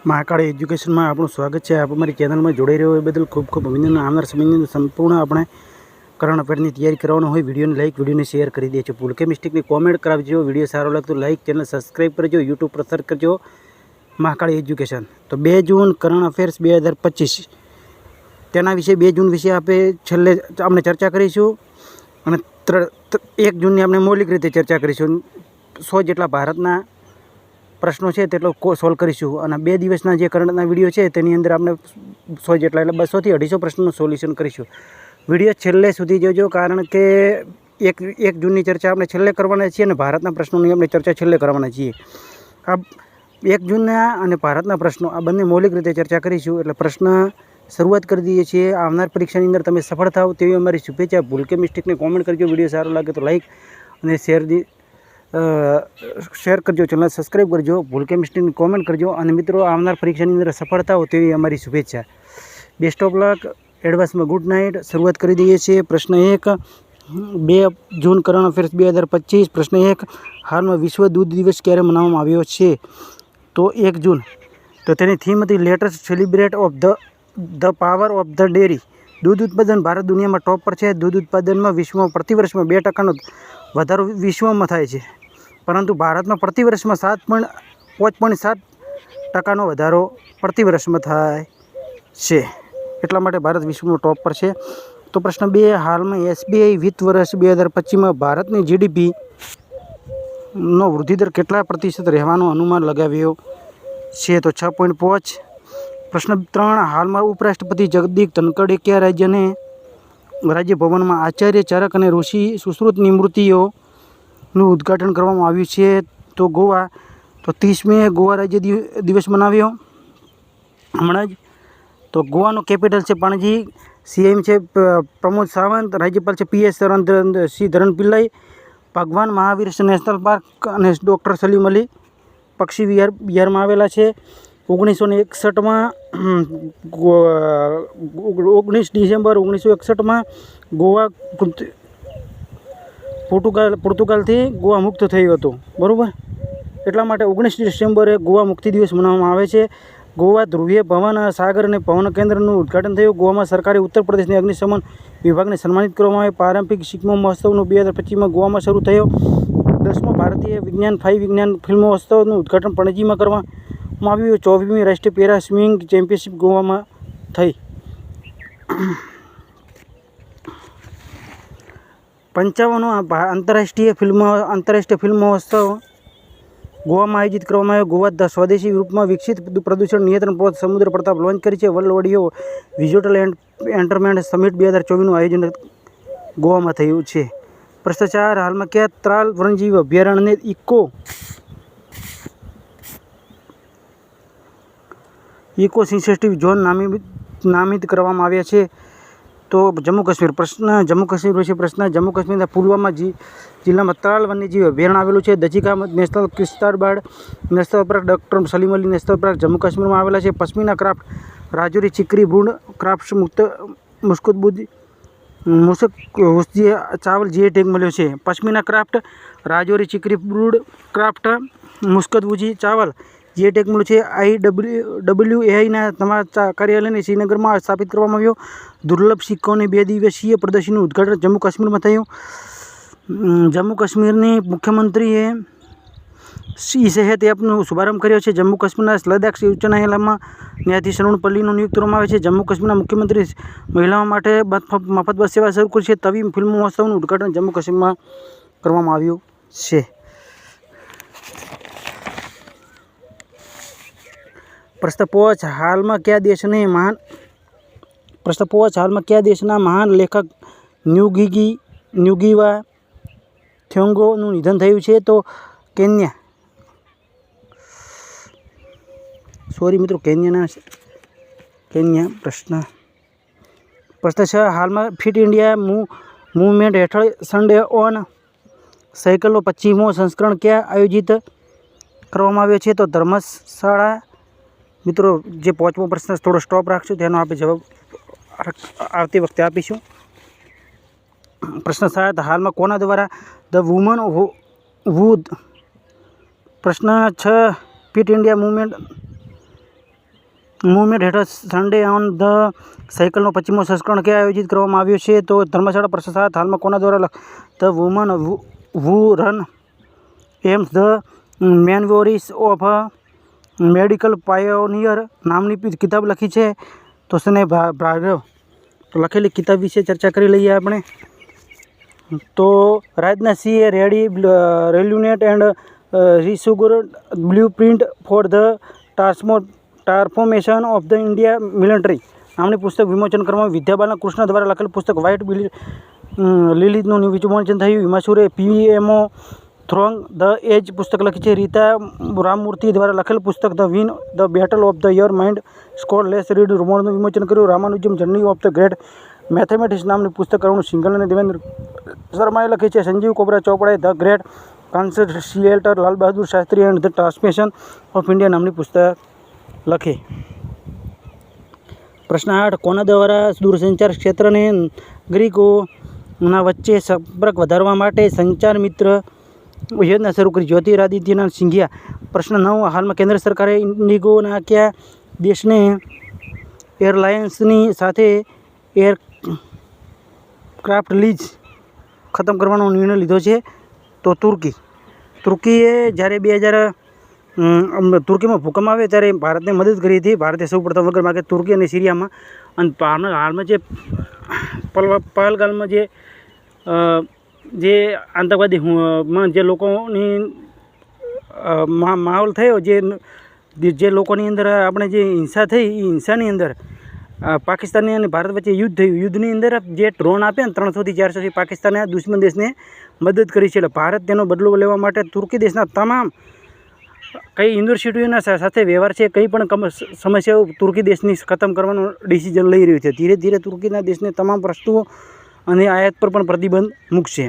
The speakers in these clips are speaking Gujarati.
મહાકાળી એજ્યુકેશનમાં આપણું સ્વાગત છે. આપ અમારી ચેનલમાં જોડાઈ રહ્યો એ બદલ ખૂબ ખૂબ અભિનંદન. આવનાર સમયની સંપૂર્ણ આપણે કરંટ અફેરની તૈયારી કરવાનો હોય. વિડીયોને લાઇક, વિડીયોને શેર કરી દેજો. ભૂલ કે મિસ્ટેકની કોમેન્ટ કરાવજો. વિડીયો સારો લાગતો લાઇક, ચેનલ સબસ્ક્રાઈબ કરજો. યુટ્યુબ પર સર્ચ કરજો મહાકાળી એજ્યુકેશન. તો 2 જૂન કરંટ અફેર્સ 2025 તેના વિશે 2 જૂન વિશે આપણે ચર્ચા કરીશું અને 1 જૂનની આપણે મૌલિક રીતે ચર્ચા કરીશું. 100 જેટલા ભારતના પ્રશ્નો છે તેટલો સોલ્વ કરીશું અને 2 દિવસના જે કરંટના વિડીયો છે તેની અંદર આપણે 100 જેટલા એટલે 200 થી 250 પ્રશ્નોનું સોલ્યુશન કરીશું. વિડીયો છેલ્લે સુધી જોજો, કારણ કે 1 જૂનની ચર્ચા આપણે છેલ્લે કરવાના છીએ અને ભારતના પ્રશ્નોની આપણે ચર્ચા છેલ્લે કરવાના છીએ. આ 1 જૂનના અને ભારતના પ્રશ્નો આ બંને મૌલિક રીતે ચર્ચા કરીશું. એટલે પ્રશ્ન શરૂઆત કરી દઈએ છીએ. આવનાર પરીક્ષાની અંદર તમે સફળ થાવ તેવી અમારી શુભેચ્છા. ભૂલ કે મિસ્ટેકને કોમેન્ટ કરજો. વિડીયો સારો લાગે તો લાઇક અને શેર કરજો. ચેનલ સબસ્ક્રાઈબ કરજો. ભૂલ કે મિસ્ટેકની કોમેન્ટ કરજો. અને મિત્રો, આવનાર પરીક્ષાની અંદર સફળ થાવ તેવી અમારી શુભેચ્છા. Best of luck. એડવાન્સમાં ગુડ નાઇટ. શરૂઆત કરી દઈએ છીએ. પ્રશ્ન 1, 2 જૂન કરંટ અફેર્સ 2025. પ્રશ્ન 1, હાલમાં વિશ્વ દૂધ દિવસ ક્યારે મનાવવામાં આવ્યો છે? તો 1 જૂન. તો તેની થીમ હતી lettuce celebrate of the power of the dairy. દૂધ ઉત્પાદન ભારત દુનિયામાં ટોપ પર છે. દૂધ ઉત્પાદનમાં વિશ્વમાં પ્રતિ વર્ષમાં 2% વધારો વિશ્વમાં થાય છે, પરંતુ ભારતમાં પ્રતિ વર્ષમાં 5.7% વધારો પ્રતિ વર્ષમાં થાય છે. એટલા માટે ભારત વિશ્વમાં ટોપ પર છે. તો પ્રશ્ન 2, હાલમાં SBI વિત્ત વર્ષ 2025માં ભારતની GDPનો વૃદ્ધિદર કેટલા પ્રતિશત રહેવાનો અનુમાન લગાવ્યો છે? તો 6.5. પ્રશ્ન 3, હાલમાં ઉપરાષ્ટ્રપતિ જગદીપ ધનખડે કયા રાજ્યભવનમાં આચાર્ય ચરક અને ઋષિ સુશ્રુતની મૂર્તિઓનું ઉદ્ઘાટન કરવામાં આવ્યું છે? તો ગોવા. તો 30 મે ગોવા રાજ્ય દિવસ મનાવ્યો હમણાં જ. તો ગોવાનું કેપિટલ છે પણજી. CM છે પ્રમોદ સાવંત. રાજ્યપાલ છે PS ધરમ પિલ્લાઈ. ભગવાન મહાવીર નેશનલ પાર્ક અને ડૉક્ટર સલીમ અલી પક્ષી વિહાર બિહારમાં આવેલા છે. 1961માં 19 ડિસેમ્બર 1961માં ગોવા પોર્ટુગાલથી ગોવા મુક્ત થયું હતું, બરાબર? એટલા માટે 19 ડિસેમ્બરે ગોવા મુક્તિ દિવસ મનાવવામાં આવે છે. ગોવા ધ્રુવીય પવન સાગર અને પવન કેન્દ્રનું ઉદ્ઘાટન થયું. ગોવામાં સરકારે ઉત્તર પ્રદેશની અગ્નિશમન વિભાગને સન્માનિત કરવામાં આવે. પારંપરિક શિક્ષણ મહોત્સવનું 2025માં ગોવામાં શરૂ થયો. 10મો ભારતીય વિજ્ઞાન ફિલ્મ મહોત્સવનું ઉદ્ઘાટન પણજીમાં કરવામાં આવ્યું. 24મી રાષ્ટ્રીય પેરા સ્વિમિંગ ચેમ્પિયનશિપ ગોવામાં થઈ. 55મો આંતરરાષ્ટ્રીય ફિલ્મ મહોત્સવ ગોવામાં આયોજિત કરવામાં આવ્યો. ગોવા સ્વદેશી રૂપમાં વિકસિત પ્રદૂષણ નિયંત્રણ પ્રોત સમુદ્ર પ્રતાપ લોન્ચ કરી છે. World audio visual entertainment summit 2024નું આયોજન ગોવામાં થયું છે. પ્રશ્ન 4, હાલમાં કયા ત્રાલ વન્યજીવ અભયારણ્યને ઇકો સેન્સિટિવ ઝોન નામિત કરવામાં આવ્યા છે? તો જમ્મુ કાશ્મીર. જમ્મુ કાશ્મીર વિશે પ્રશ્ન. જમ્મુ કાશ્મીરના પુલવામા જિલ્લામાં ત્રાલ વન્યજીવ અભયારણ્ય આવેલું છે. દજીકા નેશનલ કિસ્તારબાડ national park, doctor Salim Ali national park Jammu કાશ્મીરમાં આવેલા છે. પશ્મિના ક્રાફ્ટ રાજૌરી ચીકરી બ્રૂડ ક્રાફ્ટ મુસ્કુજી ચાવલ GI ટેગ મળ્યો છે. પશ્મિના ક્રાફ્ટ રાજૌરી ચીકરી બ્રૂડ ક્રાફ્ટ મુસ્કુજી ચાવલ GI ટેગ મળ્યો છે. IWAIના તમારા કાર્યાલયને શ્રીનગરમાં સ્થાપિત કરવામાં આવ્યો. દુર્લભ સિક્કોની 2 દિવસીય પ્રદર્શનનું ઉદ્ઘાટન જમ્મુ કાશ્મીરમાં થયું. જમ્મુ કાશ્મીરની મુખ્યમંત્રીએ સેહત એપનો શુભારંભ કર્યો છે. જમ્મુ કાશ્મીરના લદ્દાખ ઉચ્ચ ન્યાયાલયમાં ન્યાયાધીશ અરુણ પલ્લીની નિયુક્તિ કરવામાં આવે છે. જમ્મુ કાશ્મીરના મુખ્યમંત્રી મહિલાઓ માટે મફત બસ સેવા શરૂ કરી છે. તવી ફિલ્મ મહોત્સવનું ઉદ્ઘાટન જમ્મુ કાશ્મીરમાં કરવામાં આવ્યું છે. પ્રશ્ન 5, હાલમાં કયા દેશના મહાન લેખક ન્યુગીવા થિયોંગોનું નિધન થયું છે? તો કેન્યા. કેન્યા. પ્રશ્ન 6, હાલમાં ફિટ ઇન્ડિયા મૂવમેન્ટ હેઠળ સન્ડે ઓન સાયકલનો 25મો સંસ્કરણ ક્યાં આયોજિત કરવામાં આવ્યો છે? તો ધર્મશાળા. મિત્રો, જે 5મો પ્રશ્ન થોડો સ્ટોપ રાખશું, તેનો આપણે જવાબ આવતી વખતે આપીશું. પ્રશ્ન 7, હાલમાં કોના દ્વારા ધ વુમન વુ પ્રશ્ન 6, ફિટ ઇન્ડિયા મૂવમેન્ટ મૂવમેન્ટ હેઠળ સન્ડે ઓન ધ સાયકલનો 25મો સંસ્કરણ ક્યાં આયોજિત કરવામાં આવ્યો છે? તો ધર્મશાળા પ્રસાદ. હાલમાં કોના દ્વારા the woman who ran AIIMS the memoirs of medical pioneer નામની કિતાબ લખી છે? તો સને ભાર્ગવ. તો લખેલી કિતાબ વિશે ચર્ચા કરી લઈએ આપણે. તો રાજનાથ સિંહે રેલ્યુનેટ એન્ડ રિસુગર blueprint for the transformation of the India military નામની પુસ્તક વિમોચન કરવામાં. વિદ્યાબાલન કૃષ્ણ દ્વારા લખેલ પુસ્તક વ્હાઇટ લિલીનું વિમોચન થયું. હિમાંશુએ PMO થ્રોંગ ધ એજ પુસ્તક લખી છે. રીતા રામમૂર્તિ દ્વારા લખેલ પુસ્તક the win the battle of the your mind score less read રોમનનું વિમોચન કર્યું. Ramanujam journey of the great mathematics નામની પુસ્તક અરુણ સિંઘલ અને દેવેન્દ્ર શર્માએ લખી છે. સંજીવ કોબરા ચોપડાએ the great conciliator Lal Bahadur Shastri and the transformation of India નામની પુસ્તક લખી. પ્રશ્ન 8. કોના દ્વારા દૂરસંચાર ક્ષેત્રને નાગરિકોના વચ્ચે સંપર્ક વધારવા માટે સંચાર મિત્ર યોજના શરૂ કરી? જ્યોતિરાદિત્યનાથ સિંધિયા. પ્રશ્ન 9. હાલમાં કેન્દ્ર સરકારે ઇન્ડિગોના કયા દેશને એરલાઇન્સની સાથે એરક્રાફ્ટ લીઝ ખતમ કરવાનો નિર્ણય લીધો છે? તો તુર્કીએ જ્યારે તુર્કીમાં ભૂકંપ આવ્યો ત્યારે ભારતને મદદ કરી હતી. ભારતે સૌપ્રથમ વગર માગે તુર્કી અને સિરિયામાં. અને હાલમાં જે પહલગામમાં જે આતંકવાદીમાં જે લોકોની માહોલ થયો, જે લોકોની અંદર આપણે જે હિંસા થઈ, એ હિંસાની અંદર પાકિસ્તાનની અને ભારત વચ્ચે યુદ્ધ થયું. યુદ્ધની અંદર જે ડ્રોન આપ્યા ને 300 થી 400 પાકિસ્તાને દુશ્મન દેશને મદદ કરી છે. એટલે ભારત તેનો બદલો લેવા માટે તુર્કી દેશના તમામ કઈ યુનિવર્સિટીઓના સાથે વ્યવહાર છે, કંઈ પણ સમસ્યાઓ તુર્કી દેશની ખતમ કરવાનો ડિસિઝન લઈ રહ્યું છે. ધીરે ધીરે તુર્કીના દેશને તમામ વસ્તુઓ અને આયાત પર પણ પ્રતિબંધ મૂકશે.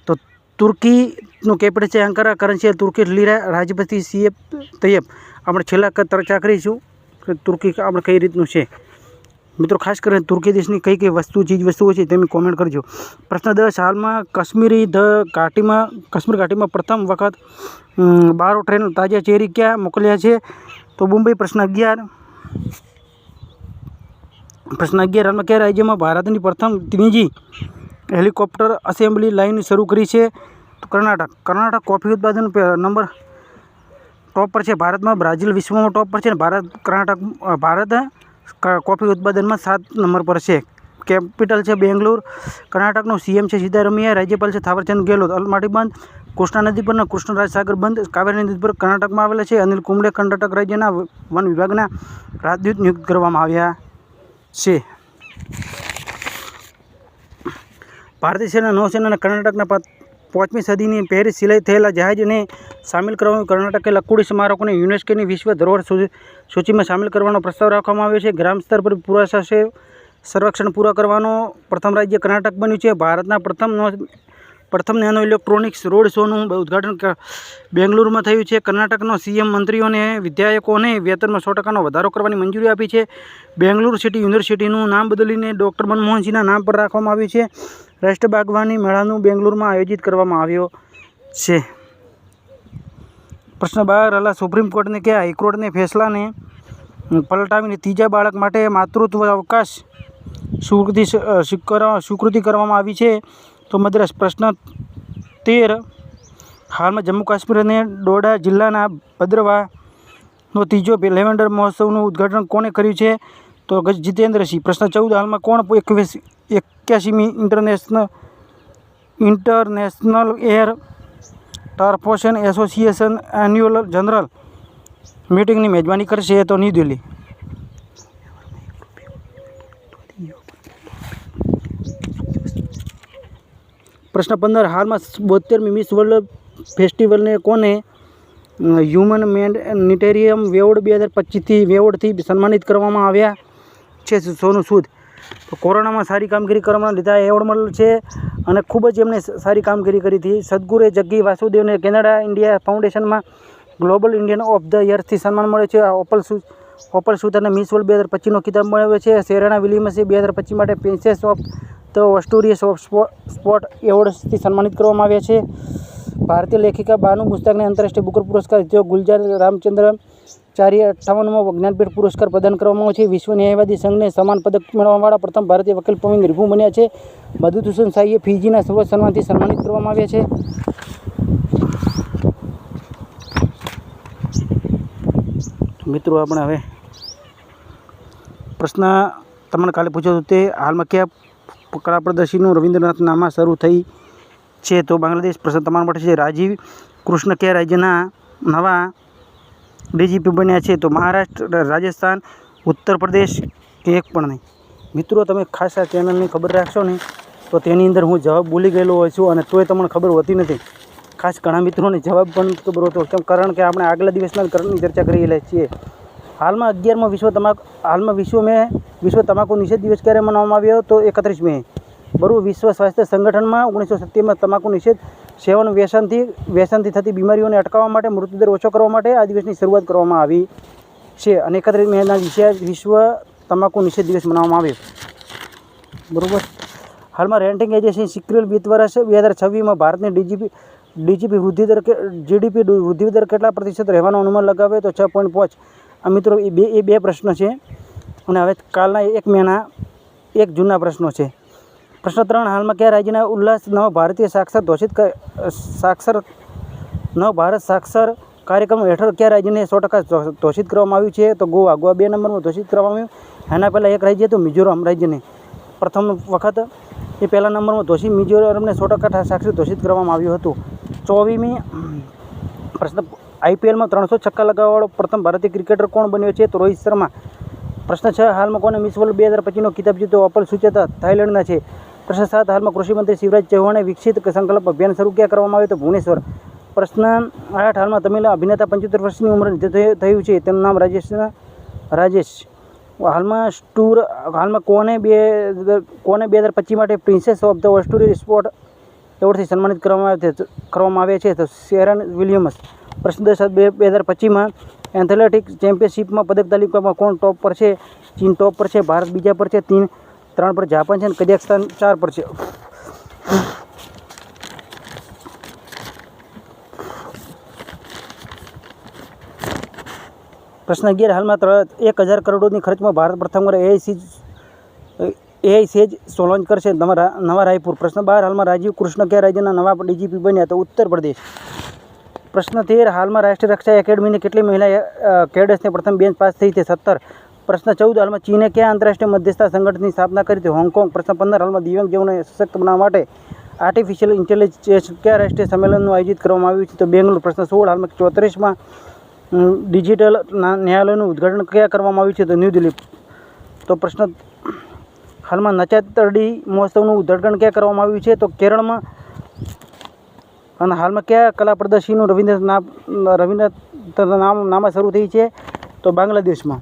તો તુર્કીનું કેપિટલ છે અંકારા, કરન્સી તુર્કી લીરા, રાજપતિ CF તૈયબ. આપણે છેલ્લા ચર્ચા કરીશું કે તુર્કી આપણે કઈ રીતનું છે. મિત્રો ખાસ કરીને તુર્કી દેશની કઈ કઈ ચીજ વસ્તુઓ છે તમે કોમેન્ટ કરજો. પ્રશ્ન 10. હાલમાં કાશ્મીર ઘાટીમાં પ્રથમ વખત 12 ટ્રેન તાજા ચેરી ક્યાં મોકલ્યા છે? તો મુંબઈ. પ્રશ્ન 11. હાલમાં કયા રાજ્યમાં ભારતની પ્રથમ ત્રીજી હેલિકોપ્ટર એસેમ્બલી લાઇન શરૂ કરી છે? તો કર્ણાટક. કોફી ઉત્પાદન નંબર ટોપ પર છે ભારતમાં. બ્રાઝિલ વિશ્વમાં ટોપ પર છે અને ભારત કોફી ઉત્પાદનમાં 7 નંબર પર છે. કેપિટલ છે બેંગ્લોર. કર્ણાટકનો CM છે સિદ્ધારમૈયા. રાજ્યપાલ છે થાવરચંદ ગેહલોત. અલમાટી બંધ કૃષ્ણા નદી પરના કૃષ્ણરાજ સાગર બંધ કાવેરી નદી પર કર્ણાટકમાં આવેલા છે. અનિલ કુંબળે કર્ણાટક રાજ્યના વન વિભાગના રાજદૂત નિયુક્ત કરવામાં આવ્યા છે. ભારતીય સેના નૌસેનાના કર્ણાટકના 5મી સદીની પહેરી સિલાઈ થયેલા જહાજને સામેલ કરવામાં. કર્ણાટકે લકુડી સ્મારકોને યુનેસ્કોની વિશ્વ ધરોહર સૂચિમાં સામેલ કરવાનો પ્રસ્તાવ રાખવામાં આવ્યો છે. ગ્રામ સ્તર પર પુરાવા સર્વેક્ષણ પૂરા કરવાનો પ્રથમ રાજ્ય કર્ણાટક બન્યું છે. ભારતના પ્રથમ નેનો ઇલેક્ટ્રોનિક્સ રોડ શોનું ઉદ્ઘાટન બેંગલુરુમાં થયું છે. કર્ણાટકનો CM મંત્રીઓને વિધાયકોને વેતનમાં 100% વધારો કરવાની મંજૂરી આપી છે. બેંગલુરુ સિટી યુનિવર્સિટીનું નામ બદલીને ડૉક્ટર મનમોહનસિંહના નામ પર રાખવામાં આવ્યું છે. રાષ્ટ્રીય બાગવાની મેળાનું બેંગલુરુમાં આયોજિત કરવામાં આવ્યો છે. પ્રશ્ન 12. હાલ સુપ્રીમ કોર્ટને કયા હાઈકોર્ટને ફેસલાને પલટાવીને ત્રીજા બાળક માટે માતૃત્વ અવકાશ સ્વીકૃતિ કરવામાં આવી છે? તો મદ્રાસ. પ્રશ્ન 13. હાલમાં જમ્મુ કાશ્મીર અને ડોડા જિલ્લાના ભદ્રવાહનો ત્રીજો લેવેન્ડર મહોત્સવનું ઉદ્ઘાટન કોણે કર્યું છે? તો જીતેન્દ્રસિંહ. પ્રશ્ન 14. હાલમાં કોણ 81મી international air transportation association annual general મીટિંગની મેજબાની કરશે? તો ન્યૂ દિલ્હી. પ્રશ્ન 15. હાલમાં 72મી મિસ વર્લ્ડ ફેસ્ટિવલને કોને હ્યુમેનિટેરિયન એવોર્ડ 2025થી સન્માનિત કરવામાં આવ્યા છે? સોનુ સૂદ. તો કોરોનામાં સારી કામગીરી કરવાના લીધે એવોર્ડ મળેલો છે અને ખૂબ જ એમણે સારી કામગીરી કરી હતી. સદગુરુ જગ્ગી વાસુદેવને કેનેડા ઇન્ડિયા ફાઉન્ડેશનમાં ગ્લોબલ ઇન્ડિયન ઓફ ધ યરથી સન્માન મળે છે. ઓપલ સુતરને મિસ વર્લ્ડ 2025નો ખિતાબ મળ્યો છે. સેરેના વિલિયમ્સે 2025 માટે પ્રિન્સેસ ઓફ ધ ઓસ્ટ્રેલિયસ ઓફ સ્પોર્ટ એવોર્ડથી સન્માનિત કરવામાં આવ્યા છે. ભારતીય લેખિકા બાનુ મુસ્તાકને આંતરરાષ્ટ્રીય બુકર પુરસ્કાર જીત્યો. ગુલજાર રામચંદ્ર 458મો જ્ઞાનપીઠ પુરસ્કાર પ્રદાન કરવામાં આવ્યો છે. વિશ્વ ન્યાયવાદી સંઘને સમાન પદક મેળવવાવાળા પ્રથમ ભારતીય વકીલ પ્રવીણ રિભુ બન્યા છે. મધુસૂદન શાહીએ ફિજીના સર્વોચ્ચ સન્માનથી સન્માનિત કરવામાં આવ્યા છે. મિત્રો આપણે હવે પ્રશ્ન તમને કાલે પૂછ્યો હતો તે હાલમાં કયા કલા પ્રદર્શનનું રવિન્દ્રનાથ નામમાં શરૂ થઈ છે? તો બાંગ્લાદેશ. પ્રશ્ન તમારા માટે છે રાજીવ કૃષ્ણ કયા રાજ્યના નવા ડીજીપી બન્યા છે? તો મહારાષ્ટ્ર, રાજસ્થાન, ઉત્તર પ્રદેશ કે એક પણ નહીં. મિત્રો તમે ખાસ આ ચેનલની ખબર રાખશો ને તો તેની અંદર હું જવાબ ભૂલી ગયેલો હોય છું અને તોય તમને ખબર હોતી નથી. ખાસ ઘણા મિત્રોને જવાબ પણ ખબર હોતો કેમ કારણ કે આપણે આગલા દિવસના કરણની ચર્ચા કરી રહ્યા છીએ. હાલમાં 11મો વિશ્વ તમાકુ નિષેધ દિવસ ક્યારે મનાવવામાં આવ્યો? તો 31 મે. બરોબર. વિશ્વ સ્વાસ્થ્ય સંગઠનમાં 1970માં તમાકુ નિષેધ સેવન વ્યસનથી થતી બીમારીઓને અટકાવવા માટે, મૃત્યુદર ઓછો કરવા માટે આ દિવસની શરૂઆત કરવામાં આવી છે અને 31 મેના વિશ્વ તમાકુ નિષેધ દિવસ મનાવવામાં આવ્યો. બરાબર. હાલમાં રેટિંગ એજન્સી સિક્યુઅલ 2026માં ભારતની જીડીપી વૃદ્ધિ દર કેટલા પ્રતિશત રહેવાનો અનુમાન લગાવે? તો 6.5. આ મિત્રો એ બે પ્રશ્ન છે અને હવે કાલના 1 મેના 1 જૂનના પ્રશ્નો છે. પ્રશ્ન 3. હાલમાં કયા રાજ્યના ઉલ્લાસ નવ ભારતીય ભારત સાક્ષર કાર્યક્રમ હેઠળ કયા રાજ્યને 100% ઘોષિત કરવામાં આવ્યું છે? તો ગોવા. 2 નંબરમાં ઘોષિત કરવામાં આવ્યું. એના પહેલાં એક રાજ્ય હતું મિઝોરમ રાજ્યને પ્રથમ વખત એ પહેલા નંબરમાં ઘોષિત મિઝોરમને 100% સાક્ષર ઘોષિત કરવામાં આવ્યું હતું. 24મી પ્રશ્ન. આઈપીએલમાં 300 છક્કા લગાવવાવાળો પ્રથમ ભારતીય ક્રિકેટર કોણ બન્યો છે? તો રોહિત શર્મા. પ્રશ્ન 6. હાલમાં કોને મિસ વર્લ્ડ 2025નો ખિતાબ જીત્યો? અપલ સુચેતા થાઈલેન્ડના છે. પ્રશ્ન 7. હાલમાં કૃષિમંત્રી શિવરાજ ચૌહાણે વિકસિત સંકલ્પ અભિયાન શરૂ ક્યાં કરવામાં આવ્યું? તો ભુવનેશ્વર. પ્રશ્ન 8. હાલમાં તમિલ અભિનેતા 75 વર્ષની ઉંમરે થયું છે તેનું નામ રાજેશ. હાલમાં કોને 2025 માટે princess of the Australia sport એવોર્ડથી સન્માનિત કરવામાં આવે છે? તો સેરેના વિલિયમ્સ. પ્રશ્ન 10. 2025માં એથ્લેટિક્સ ચેમ્પિયનશિપમાં પદક તાલિકામાં કોણ ટોપ પર છે? ચીન ટોપ પર છે, ભારત બીજા પર છે, 3 પર જાપાન છે અને કઝાકસ્તાન 4 પર છે. પ્રશ્ન 11. હાલમાં 1000 કરોડની ખર્ચમાં ભારત પ્રથમવાર એઆઈ સેજ લોન્ચ કરશે નવા રાયપુર. પ્રશ્ન 12. હાલમાં રાજીવ કૃષ્ણ કયા રાજ્યના નવા ડીજીપી બન્યા? તો ઉત્તર પ્રદેશ. પ્રશ્ન 13. હાલમાં રાષ્ટ્રીય રક્ષા એકેડમીની કેટલી મહિલા કેડેટ્સને પ્રથમ બેન્ચ પાસ થઈ? તે 17. પ્રશ્ન 14. હાલમાં ચીને કયા આંતરરાષ્ટ્રીય મધ્યસ્થતા સંગઠનની સ્થાપના કરી? તે હોંગકોંગ. પ્રશ્ન 15. હાલમાં દિવ્યાંગજનોને સશક્ત બનાવવા માટે આર્ટિફિશિયલ ઇન્ટેલિજન્સ કયા રાષ્ટ્રીય સંમેલનનું આયોજિત કરવામાં આવ્યું છે? તો બેંગ્લોર. પ્રશ્ન 16. હાલમાં 34માં ડિજિટલ ન્યાયાલયનું ઉદ્ઘાટન ક્યાં કરવામાં આવ્યું છે? તો ન્યૂ દિલ્હી. તો પ્રશ્ન હાલમાં નચાતડી મહોત્સવનું ઉદ્ઘાટન ક્યાં કરવામાં આવ્યું છે? તો કેરળમાં. અને હાલમાં કયા કલા પ્રદર્શનનું રવિન્દ્રનાથ નામમાં શરૂ થઈ છે? તો બાંગ્લાદેશમાં.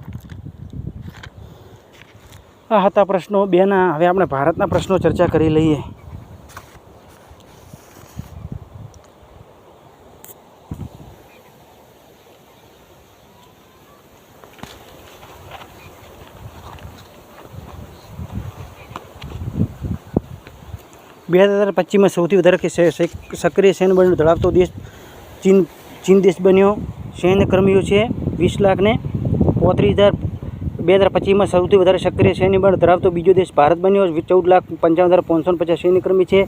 આ હતા પ્રશ્નો 2ના. હવે આપણે ભારતના પ્રશ્નો ચર્ચા કરી લઈએ. બે 2025માં સૌથી વધારે સક્રિય સૈન્ય બળ ધરાવતો દેશ ચીન દેશ બન્યો. સૈન્ય કર્મીઓ છે 20,35,000. 2025માં સૌથી વધારે સક્રિય સૈન્ય બળ ધરાવતો બીજો દેશ ભારત બન્યો. 14,55,550 સૈન્યકર્મી છે.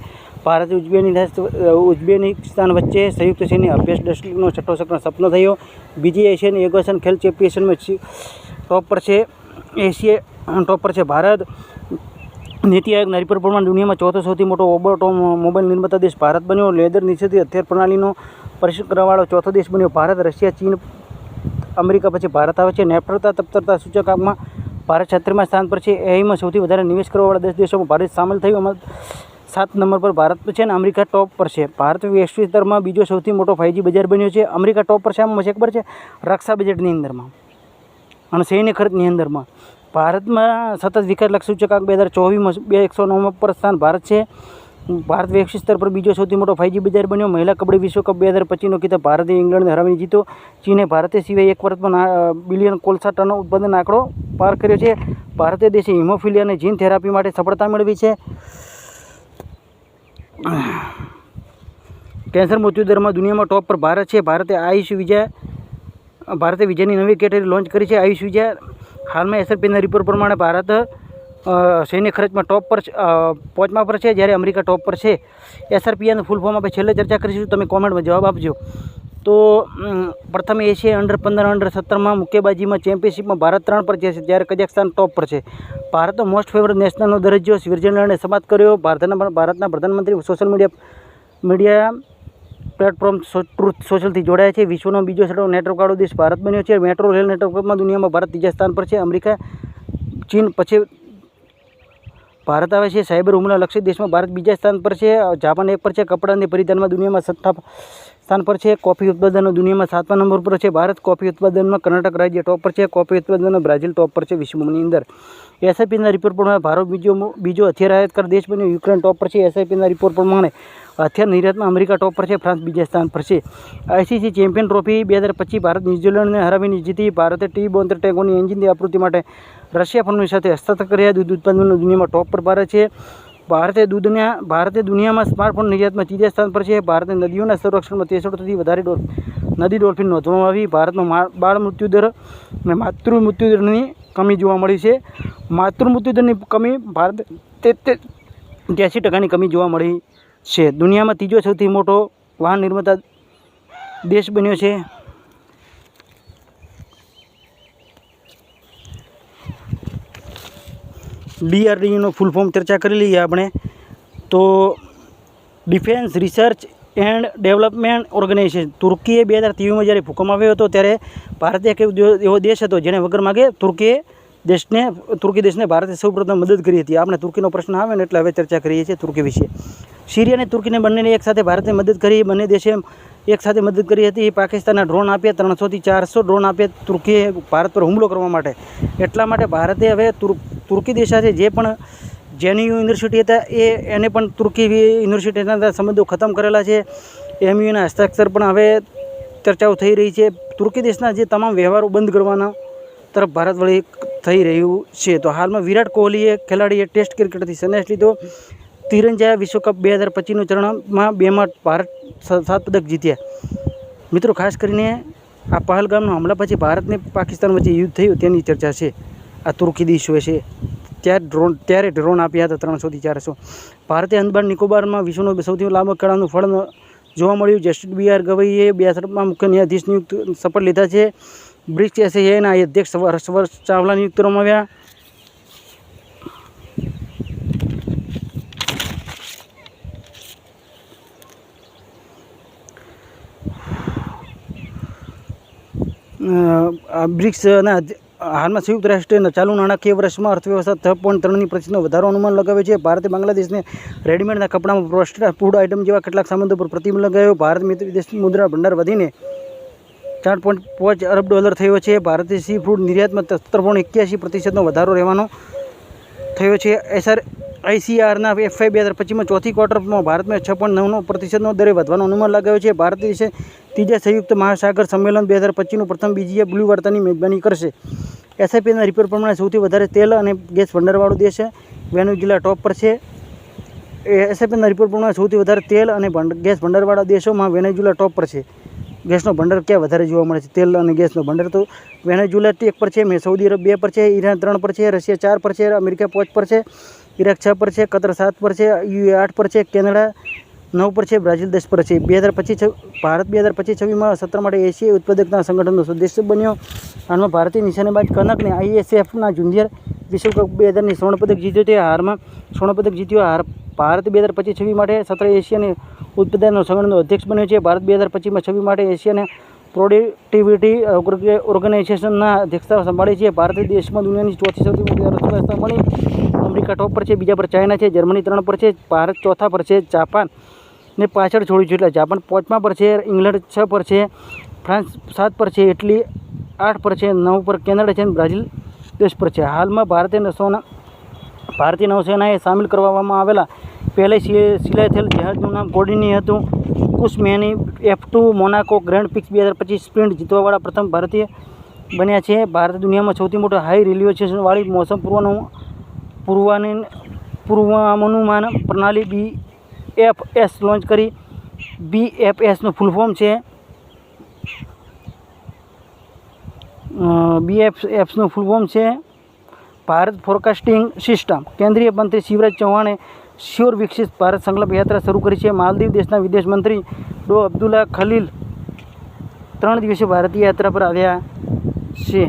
ભારત ઉઝબેકિસ્તાન વચ્ચે સંયુક્ત સૈન્ય અભ્યાસ ડસ્ટનો 6ઠ્ઠો સપનો થયો. બીજી એશિયન એગોશન ખેલ ચેમ્પિયનશિપમાં ટોપ પર છે ભારત. નીતિ આયોગ નારી પર પ્રમાણ દુનિયામાં ચોથો સૌથી મોટો ઓટોમોબાઈલ નિર્માતા દેશ ભારત બન્યો. લેધર નિષેધિત હથિયાર પ્રણાલીનો પરીક્ષણ કરવાવાળો ચોથો દેશ બન્યો ભારત. રશિયા, ચીન, અમેરિકા પછી ભારત આવે છે. નેફળતા તત્પરતા સૂચકાંકમાં ભારત 36મા સ્થાન પર છે. એઆઈમાં સૌથી વધારે નિવેશ કરવાવાળા 10 દેશોમાં ભારત સામેલ થયું. એમાં 7 નંબર પર ભારત છે અને અમેરિકા ટોપ પર છે. ભારત વૈશ્વિક સ્તરમાં બીજો સૌથી મોટો 5G બજાર બન્યો છે. અમેરિકા ટોપ પર છે. આમાં ખબર છે રક્ષા બજેટની અંદરમાં અને સૈન્ય ખર્ચની અંદરમાં. ભારતમાં સતત વિકાસલક્ષી સૂચકાંક 2024માં 109 પર સ્થાન ભારત છે. ભારત વૈશ્વિક સ્તર પર બીજો સૌથી મોટો 5G બજાર બન્યો. મહિલા કબડ્ડી વિશ્વકપ 2025નો ખિતાબ ભારતે ઇંગ્લેન્ડને હરાવીને જીતો. ચીને ભારતે સિવાય 1 વર્ષમાં બિલિયન કોલસા ટન ઉત્પાદન આંકડો પાર કર્યો છે. ભારતીય દેશે હિમોફિલિયા અને જીન થેરાપી માટે સફળતા મેળવી છે. કેન્સર મૃત્યુદરમાં દુનિયામાં ટોપ પર ભારત છે. ભારતે આયુષ વિઝા ભારતે વિજયની નવી કેટેગરી લોન્ચ કરી છે આયુષ વિજય. હાલમાં એસઆરપીના રિપોર્ટ પ્રમાણે ભારત સૈન્ય ખર્ચમાં ટોપ પર 5મા પર છે, જ્યારે અમેરિકા ટોપ પર છે. એસઆરપીનું ફૂલ ફોર્મ આપણે છેલ્લે ચર્ચા કરીશું, તમે કોમેન્ટમાં જવાબ આપજો. તો પ્રથમ એશિયા અંડર-15 અંડર-17માં મુક્કેબાજીમાં ચેમ્પિયનશિપમાં ભારત 3 પર છે, જ્યારે કઝાકસ્તાન ટોપ પર છે. ભારતનો મોસ્ટ ફેવરેટ નેશનલનો દરજ્જો સ્વિટ્ઝરલેન્ડે સમાપ્ત કર્યો. ભારતના પ્રધાનમંત્રી સોશિયલ મીડિયા પ્લેટફોર્મ ટ્રુથ સોશિયલથી જોડાયા છે. વિશ્વનો બીજો સૌથી નેટવર્કવાળો દેશ ભારત બન્યો છે. મેટ્રો રેલ નેટવર્કમાં દુનિયામાં ભારત 3જા સ્થાન પર છે. અમેરિકા, ચીન પછી ભારત આવે છે. સાયબર હુમલા લક્ષિત દેશમાં ભારત 2જા સ્થાન પર છે. જાપાન 1 પર છે. કપડાં અને પરિધાનમાં દુનિયામાં 6થા સ્થાન પર છે. કોફી ઉત્પાદનો દુનિયામાં 7મા નંબર પર છે. ભારત કોફી ઉત્પાદનમાં કર્ણાટક રાજ્ય ટોપ પર છે. કોફી ઉત્પાદનમાં બ્રાઝિલ ટોપ પર છે વિશ્વની અંદર. એસઆઈપીના રિપોર્ટ પ્રમાણે ભારત બીજો હથિયાર આયાતકાર દેશ બન્યો. યુક્રેન ટોપ પર છે. એસઆઈપીના રિપોર્ટ પ્રમાણે હથિયાર નિર્યાતમાં અમેરિકા ટોપ પર છે. ફ્રાન્સ 2જા સ્થાન પર છે. આઈસીસી ચેમ્પિયન ટ્રોફી 2025 ભારત ન્યૂઝીલેન્ડને હરાવીને જીતી. ભારતે T-72 ટેન્કોની એન્જિનની આપૃત્તિ માટે રશિયા ફર્મની સાથે હસ્તાક્ષર કર્યા. દૂધ ઉત્પાદનનો દુનિયામાં ટોપ પર ભારત છે. ભારતે દુનિયામાં સ્માર્ટફોન નિર્યાતમાં 3જા સ્થાન પર છે. ભારતે નદીઓના સંરક્ષણમાં 63થી વધારે નદી ડોલ્ફિન નોંધવામાં આવી. ભારતનો બાળ મૃત્યુદર અને માતૃ મૃત્યુદરની કમી જોવા મળી છે. માતૃ મૃત્યુદરની કમી ભારત 83% કમી જોવા મળી છે. દુનિયામાં 3જો સૌથી મોટો વાહન નિર્માતા દેશ બન્યો છે. DRDOનો ફૂલ ફોર્મ ચર્ચા કરી લઈએ આપણે. તો defence research and development organisation. Turkiye 2023માં જ્યારે ભૂકંપ આવ્યો હતો ત્યારે ભારત એક એવો દેશ હતો જેને વગર માગે તુર્કી દેશને ભારતે સૌપ્રથમ મદદ કરી હતી. આપણે તુર્કીનો પ્રશ્ન આવે ને એટલે હવે ચર્ચા કરીએ છીએ તુર્કી વિશે. સિરિયા અને તુર્કીને બંનેને એકસાથે ભારતે મદદ કરી. બંને દેશે એકસાથે મદદ કરી હતી. પાકિસ્તાનના ડ્રોન આપ્યા, 300થી 400 ડ્રોન આપ્યા તુર્કીએ ભારત પર હુમલો કરવા માટે. એટલા માટે ભારતે હવે તુર્કી દેશ સાથે જે પણ JNU યુનિવર્સિટી હતા એને પણ તુર્કી યુનિવર્સિટીના સંબંધો ખતમ કરેલા છે. MUના હસ્તાક્ષર પણ હવે ચર્ચાઓ થઈ રહી છે. તુર્કી દેશના જે તમામ વ્યવહારો બંધ કરવાના તરફ ભારત વળી થઈ રહ્યું છે. તો હાલમાં વિરાટ કોહલીએ ખેલાડીએ ટેસ્ટ ક્રિકેટથી સંન્યાસ લીધો. તિરંજા વિશ્વકપ 2025નું ચરણમાં 2માં ભારત 7 પદક જીત્યા. મિત્રો, ખાસ કરીને આ પહલગામના હુમલા પછી ભારતને પાકિસ્તાન વચ્ચે યુદ્ધ થયું તેની ચર્ચા છે. આ તુર્કી દેશો છે ત્યારે ડ્રોન આપ્યા હતા 300થી 400. ભારતે અંદમાન નિકોબારમાં વિશ્વનો સૌથી લાંબા ગાળાનું ફળ જોવા મળ્યું. જસ્ટિસ BR ગવઈએ 2017માં મુખ્ય ન્યાયાધીશ નિયુક્ત શપથ લીધા છે. બ્રિક્સ SAAના અધ્યક્ષ હર્ષ ચાવલા નિયુક્ત કરવામાં આવ્યા. બ્રિક્સના હાલમાં સંયુક્ત રાષ્ટ્રના ચાલુ નાણાકીય વર્ષમાં અર્થવ્યવસ્થા 6.3% વધારો અનુમાન લગાવે છે. ભારતે બાંગ્લાદેશને રેડીમેડના કપડામાં પ્રોસેસ્ડ ફૂડ આઇટમ જેવા કેટલાક સામાનો પર પ્રતિબંધ લગાવ્યો. ભારત વિદેશી મુદ્રા ભંડાર વધીને $4.5 અરબ થયો છે. ભારતીય સી ફૂડ નિર્યાતમાં 17.81% વધારો રહેવાનો થયો છે. ICRના FY 2025માં ચોથી ક્વાર્ટરમાં ભારતમાં 6.9% દરે વધવાનો અનુમાન લગાવ્યો છે. ભારત દેશે 3જા સંયુક્ત મહાસાગર સંમેલન 2025નું પ્રથમ બીજી બ્લુ વાર્તાની મેજબાની કરશે. SIPના રિપોર્ટ પ્રમાણે સૌથી વધારે તેલ અને ગેસ ભંડારવાળો દેશ વેનેઝુએલા ટોપ પર છે. SIPના રિપોર્ટ પ્રમાણે સૌથી વધારે તેલ અને ગેસ ભંડારવાળા દેશોમાં વેનેઝુએલા ટોપ પર છે. ગેસનો ભંડાર ક્યાં વધારે જોવા મળે છે? તેલ અને ગેસનો ભંડાર તો વેનેઝુએલા 1 પર છે, સૌદી અરબ 2 પર છે, ઈરાન 3 પર છે, રશિયા 4 પર છે, અમેરિકા 5 પર છે, ઇરાક 6 પર છે, કતર 7 પર છે, UAE 8 પર છે, કેનેડા 9 પર છે, બ્રાઝિલ 10 પર છે. ભારત 2025-26માં સત્ર માટે એશિયાઈ ઉત્પાદકતા સંગઠનનો સદસ્ય બન્યો. હાલમાં ભારતીય નિશાનેબાજ કનકને ISFના જુનિયર વિશ્વકપ 2000ની સ્વર્ણપદક જીત્યો છે. સ્વર્ણપદક જીત્યો. ભારત 2025-26 માટે સત્ર એશિયાની ઉત્પાદન સંગઠનનો અધ્યક્ષ બન્યો છે. ભારત 2025-26 માટે એશિયાને પ્રોડક્ટિવિટી ઓર્ગેનાઇઝેશનના અધ્યક્ષતા સંભાળી છે. ભારત દેશમાં દુનિયાની ચોથી સૌથી મોટી અર્થવ્યવસ્થા બની. અમેરિકા ટોપ પર છે, બીજા પર ચાઇના છે, જર્મની 3 પર છે, ભારત ચોથા પર છે, જાપાનને પાછળ છોડ્યું છે એટલે જાપાન 5મા પર છે, ઇંગ્લેન્ડ 6 પર છે, ફ્રાન્સ 7 પર છે, ઇટલી 8 પર છે, 9 પર કેનેડા છે અને બ્રાઝિલ 10 પર છે. હાલમાં ભારતીય નૌસેનાએ સામેલ કરવામાં આવેલા પહેલે સિલાઈ થયેલ જહાજનું નામ કોર્ડિની હતું. કુશમેની F2 Monaco grand prix 2025 sprint જીતવાવાળા પ્રથમ ભારતીય બન્યા છે. ભારત દુનિયામાં સૌથી મોટો હાઈ રિઝોલ્યુશનવાળી મોસમ પૂર્વાનુમાન પ્રણાલી BFS લોન્ચ કરી. BFSનું ફૂલ ફોર્મ છે BFFનું ફૂલ ફોર્મ છે ભારત ફોરકાસ્ટિંગ સિસ્ટમ. કેન્દ્રીય મંત્રી શિવરાજ ચૌહાણે શ્યોર વિકસિત ભારત સંકલ્પ યાત્રા શરૂ કરી છે. માલદીવ દેશના વિદેશ મંત્રી ડો અબ્દુલ્લા ખલીલ 3 દિવસીય ભારતીય યાત્રા પર આવ્યા છે.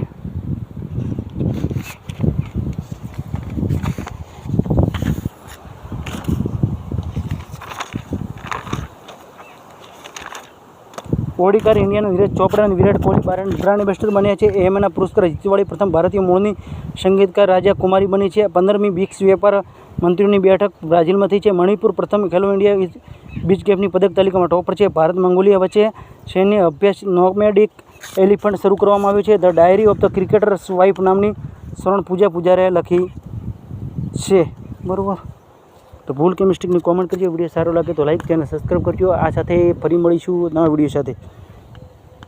ઓડીકાર ઇન્ડિયાના નીરજ ચોપડા અને વિરાટ કોહલી બ્રાન્ડ એમ્બેસેડર બન્યા છે. એમના પુરસ્કાર જીતવાળી પ્રથમ ભારતીય મૂળની સંગીતકાર રાજા કુમારી બની છે. 15મી બ્રિક્સ વેપાર મંત્રીઓની બેઠક બ્રાઝિલમાં થઈ છે. મણિપુર પ્રથમ ખેલો ઇન્ડિયા બીચ ગેમ્સની પદક તાલિકામાં ટોપ પર છે. ભારત મંગોલિયા વચ્ચે સૈન્ય અભ્યાસ નોમેડિક એલિફન્ટ શરૂ કરવામાં આવ્યું છે. The diary of the cricketers wife નામની શરણ પૂજારે લખી છે. બરાબર, તો ભૂલ કે મિસ્ટેકની કોમેન્ટ કરજો. વિડીયો સારો લાગે તો લાઈક, ચેનલ સબસ્ક્રાઈબ કરજો. આ સાથે ફરી મળીશું નવા વિડીયો સાથે.